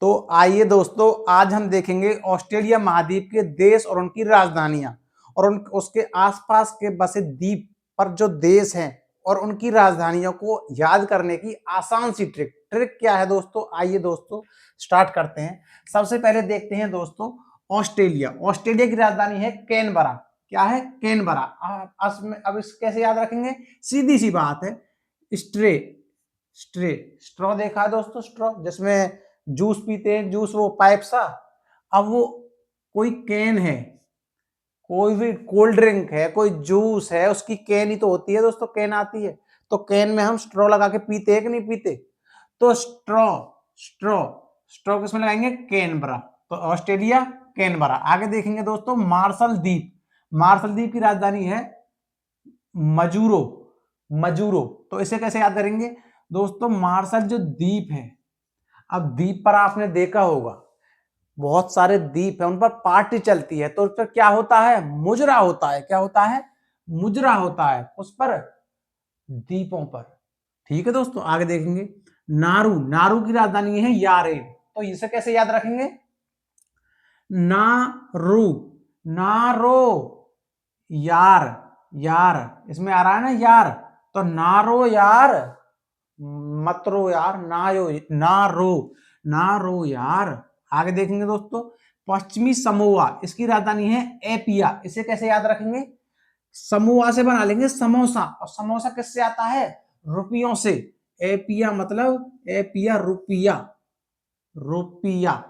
तो आइए दोस्तों, आज हम देखेंगे ऑस्ट्रेलिया महाद्वीप के देश और उनकी राजधानियां और उसके आसपास के बसे द्वीप पर जो देश हैं और उनकी राजधानियों को याद करने की आसान सी ट्रिक। क्या है दोस्तों? आइए दोस्तों स्टार्ट करते हैं। सबसे पहले देखते हैं दोस्तों ऑस्ट्रेलिया। ऑस्ट्रेलिया की राजधानी है कैनबरा। क्या है? कैनबरा। अब इस कैसे याद रखेंगे? सीधी सी बात है, स्ट्रे स्ट्रे स्ट्रॉ देखा है दोस्तों, स्ट्रॉ जिसमें जूस पीते हैं, जूस वो पाइप सा। अब वो कोई कैन है, कोई भी कोल्ड ड्रिंक है, कोई जूस है, उसकी कैन ही तो होती है दोस्तों, कैन आती है। तो कैन में हम स्ट्रॉ लगा के पीते हैं कि नहीं पीते? तो स्ट्रॉ स्ट्रॉ स्ट्रॉ किसमें लगाएंगे? कैनबरा। तो ऑस्ट्रेलिया कैनबरा। आगे देखेंगे दोस्तों मार्शल द्वीप। मार्शल द्वीप की राजधानी है मजूरो। मजूरो। तो इसे कैसे याद करेंगे दोस्तों? मार्शल जो द्वीप है, अब द्वीप पर आपने देखा होगा बहुत सारे द्वीप है, उन पर पार्टी चलती है, तो उस पर क्या होता है? मुजरा होता है। क्या होता है? मुजरा होता है उस पर, द्वीपों पर। ठीक है दोस्तों, आगे देखेंगे नारू। नारू की राजधानी है यारे। तो इसे कैसे याद रखेंगे? नारू नारो यार। यार इसमें आ रहा है ना यार, तो नारो यार, मतरो यार, नारो नारो यार। आगे देखेंगे दोस्तों पश्चिमी समोआ। इसकी राजधानी है एपिया। इसे कैसे याद रखेंगे? समोआ से बना लेंगे समोसा, और समोसा किससे आता है? रुपयों से। एपिया मतलब एपिया रुपया, रुपया।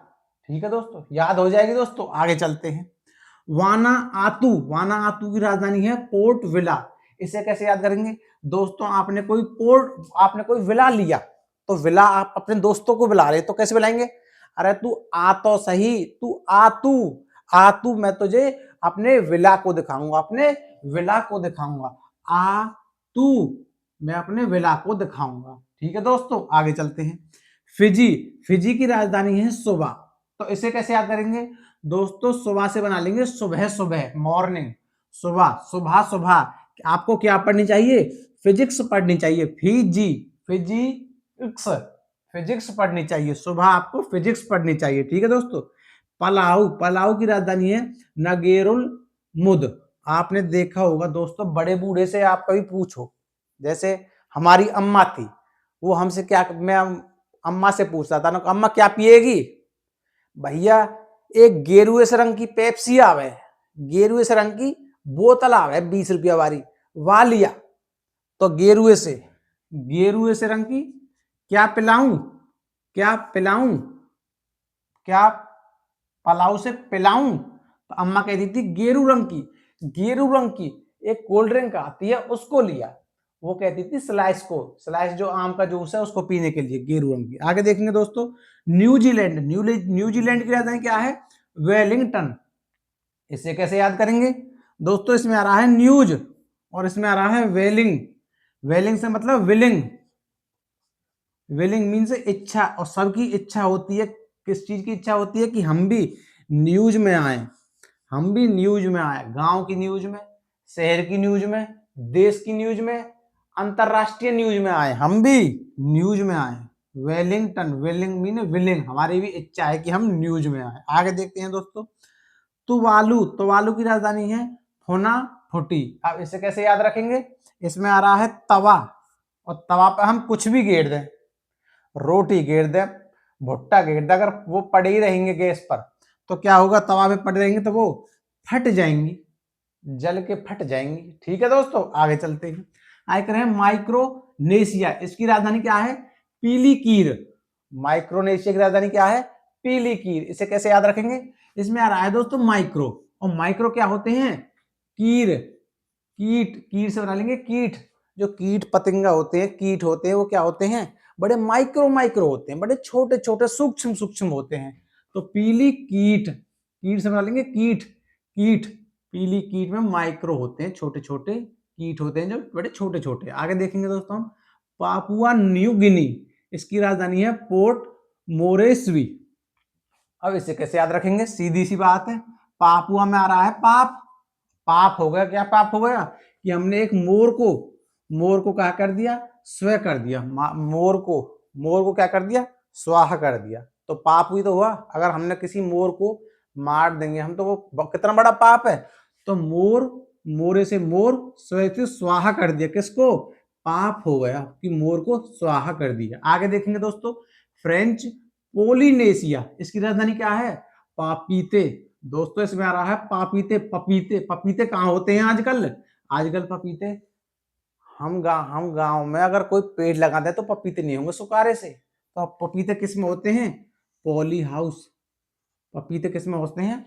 ठीक है दोस्तों, याद हो जाएगी दोस्तों। आगे चलते हैं वाना आतू। वाना आतू की राजधानी है पोर्ट विला। इसे कैसे याद करेंगे दोस्तों? आपने कोई विला लिया, तो विला आप अपने दोस्तों को बुला रहे, तो कैसे बुलाएंगे? अरे तू आ तो सही, तू आतू। आतू मैं तुझे अपने विला को दिखाऊंगा, अपने विला को दिखाऊंगा। आ तू मैं अपने विला को दिखाऊंगा। ठीक है दोस्तों, आगे चलते हैं फिजी। फिजी की राजधानी है सुबह। तो इसे कैसे याद करेंगे दोस्तों? सुबह से बना लेंगे सुबह, सुबह मॉर्निंग। सुबह सुबह सुबह। आपको क्या पढ़नी चाहिए? फिजिक्स पढ़नी चाहिए। फिजी फिजिक्स फिजिक्स पढ़नी चाहिए। सुबह आपको फिजिक्स पढ़नी चाहिए। ठीक है दोस्तों। पलाऊ। पलाऊ की राजधानी है नगेरुल मुद। आपने देखा होगा दोस्तों, बड़े बूढ़े से आप कभी पूछो, जैसे हमारी अम्मा थी, वो हमसे क्या, मैं अम्मा से पूछता था ना, अम्मा क्या पिएगी? भैया एक गेरुए से रंग की पेप्सी आवे, गेरुए से रंग की बोतल आवे 20 रुपया वाली, वा लिया। तो गेरुए से रंग की क्या पिलाऊं? क्या पिलाऊं? क्या पलाऊ से पिलाऊं? तो अम्मा कहती थी गेरू रंग की। गेरू रंग की एक कोल्ड ड्रिंक आती है, उसको लिया। वो कहती थी स्लाइस को, स्लाइस जो आम का जूस है उसको पीने के लिए, गेरू रंग की। आगे देखेंगे दोस्तों न्यूजीलैंड। न्यूजीलैंड की राजधानी क्या है? वेलिंगटन। इसे कैसे याद करेंगे दोस्तों? इसमें आ रहा है न्यूज और इसमें आ रहा है वेलिंग। वेलिंग से मतलब विलिंग। विलिंग मीन्स इच्छा, और सबकी इच्छा होती है। किस चीज की इच्छा होती है? कि हम भी न्यूज में आए, हम भी न्यूज में आए। गांव की न्यूज में, शहर की न्यूज में, देश की न्यूज में, अंतरराष्ट्रीय न्यूज में आए, हम भी न्यूज में आए। वेलिंगटन, वेलिंग मीन विलिंग, हमारी भी इच्छा है कि हम न्यूज में आए। आगे देखते हैं दोस्तों तुवालू। तुवालू की राजधानी है फुना फुटी। अब इसे कैसे याद रखेंगे? इसमें आ रहा है तवा, और तवा पे हम कुछ भी गेर दें, रोटी गेर दें, भुट्टा गेर दें, अगर वो पड़े ही रहेंगे गैस पर तो क्या होगा? तवा पे पड़े रहेंगे तो वो फट जाएंगी, जल के फट जाएंगी। ठीक है दोस्तों, आगे चलते हैं। आगे करें माइक्रोनेशिया। इसकी राजधानी क्या है? पीलीकीर। माइक्रोनेशिया की राजधानी क्या है? पीलीकीर। इसे कैसे याद रखेंगे? इसमें आ रहा है दोस्तों माइक्रो, और माइक्रो क्या होते हैं? कीर। कीट, कीट से बना लेंगे कीट। जो कीट पतंगा होते हैं, कीट होते हैं, वो क्या होते हैं? बड़े माइक्रो माइक्रो होते हैं, बड़े छोटे छोटे सूक्ष्म सूक्ष्म होते हैं। तो पीली कीट, कीट से बना लेंगे कीट। कीट, पीली कीट में माइक्रो होते हैं, छोटे छोटे कीट होते हैं जो बड़े छोटे छोटे। आगे देखेंगे दोस्तों हम पापुआ न्यू गिनी। इसकी राजधानी है पोर्ट मोरेस्वी। अब इसे कैसे याद रखेंगे? सीधी सी बात है, पापुआ में आ रहा है पाप। पाप हो गया। क्या पाप हो गया? कि हमने एक मोर को क्या कर दिया? स्व कर दिया। मोर को क्या कर दिया? स्वाहा कर दिया। तो पाप भी तो हुआ। अगर हमने किसी मोर को मार देंगे हम, तो वो कितना बड़ा पाप है। तो मोर, मोरे से मोर, स्वे से स्वाहा कर दिया, किसको, पाप हो गया कि मोर को स्वाहा कर दिया। आगे देखेंगे दोस्तों, फ्रेंच पोलिनेशिया, इसकी राजधानी क्या है, पापीते। दोस्तों इसमें आ रहा है पापीते, पपीते। पपीते कहाँ होते हैं आजकल, आजकल पपीते हम गांव में अगर कोई पेड़ लगाते हैं तो पपीते नहीं होंगे सुखारे से। तो अब पपीते किस में होते हैं, पॉली हाउस। पपीते किस में होते हैं,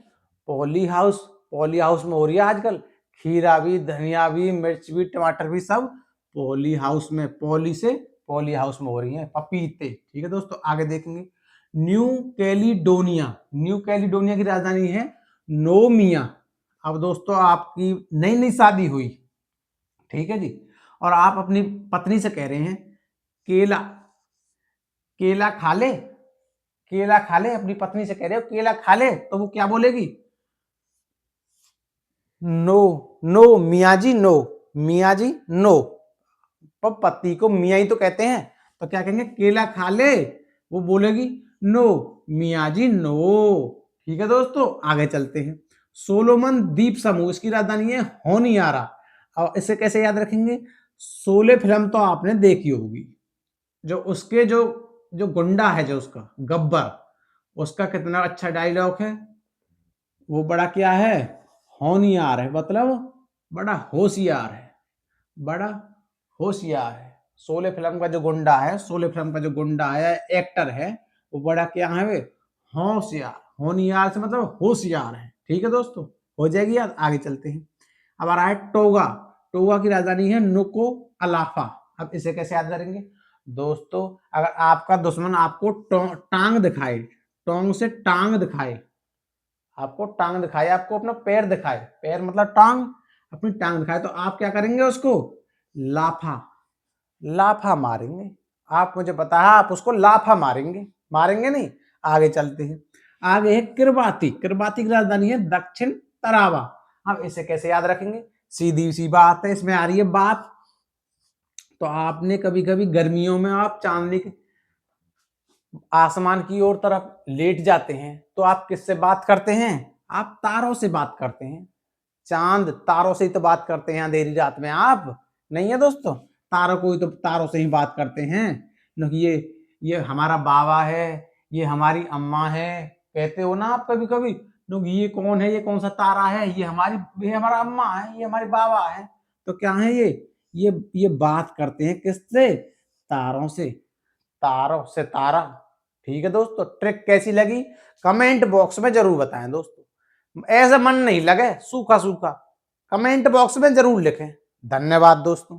पॉली हाउस। पॉली हाउस में हो रही है आजकल, खीरा भी, धनिया भी, मिर्च भी, टमाटर भी, सब पॉली हाउस में, पॉली से पॉली हाउस में हो रही है पपीते। ठीक है दोस्तों, आगे देखेंगे, न्यू कैलिडोनिया। न्यू कैलिडोनिया की राजधानी है नोमिया। अब दोस्तों आपकी नई नई शादी हुई, ठीक है जी, और आप अपनी पत्नी से कह रहे हैं केला, केला खा ले, केला खा ले, अपनी पत्नी से कह रहे हो केला खा ले, तो वो क्या बोलेगी, नो, नो मियाँ जी नो, मियाँ जी नो। तो पति को मियाँ ही तो कहते हैं, तो क्या कहेंगे, केला खा ले, वो बोलेगी नो मियाँ जी नो। ठीक है दोस्तों, आगे चलते हैं, सोलोमन द्वीप समूह, इसकी राजधानी है होनियारा। और इसे कैसे याद रखेंगे, शोले फिल्म तो आपने देखी होगी, जो उसके जो जो गुंडा है, जो उसका गब्बर, उसका कितना अच्छा डायलॉग है, वो बड़ा क्या है, होनियार है, मतलब बड़ा होशियार है, बड़ा होशियार है। शोले फिल्म का जो गुंडा है, शोले फिल्म का जो गुंडा है, एक्टर है, वो बड़ा क्या है वे, होशियार। होनियार से मतलब होशियार है। ठीक है दोस्तों, हो जाएगी याद, आगे चलते हैं। अब आ रहा है टोगा। टोगा की राजधानी है नुको अलाफा। अब इसे कैसे याद करेंगे दोस्तों, अगर आपका दुश्मन आपको टांग दिखाए, टोंग से टांग दिखाए, आपको टांग दिखाए, आपको अपना पैर दिखाए, पैर मतलब टांग, अपनी टांग दिखाए, तो आप क्या करेंगे, उसको लाफा, लाफा मारेंगे। आप मुझे पता है, आप उसको लाफा मारेंगे, मारेंगे नहीं। आगे चलते हैं, आगे है किरबाती। किरबाती की राजधानी है दक्षिण तरावा। अब इसे कैसे याद रखेंगे, सीधी सी बात है, इसमें आ रही है बात। तो आपने कभी कभी गर्मियों में आप चांदनी के आसमान की ओर तरफ लेट जाते हैं, तो आप किससे बात करते हैं, आप तारों से बात करते हैं। चांद तारों से ही तो बात करते हैं अंधेरी रात में, आप नहीं है दोस्तों, तारों को ही तो, तारों से ही बात करते हैं। क्योंकि ये हमारा बाबा है, ये हमारी अम्मा है, कहते हो ना आप कभी कभी लोग, ये कौन है, ये कौन सा तारा है, ये हमारा अम्मा है, ये हमारे बाबा है। तो क्या है ये बात करते हैं किससे, तारों से, तारों से तारा। ठीक है दोस्तों, ट्रिक कैसी लगी कमेंट बॉक्स में जरूर बताएं दोस्तों, ऐसा मन नहीं लगे सूखा सूखा, कमेंट बॉक्स में जरूर लिखें। धन्यवाद दोस्तों।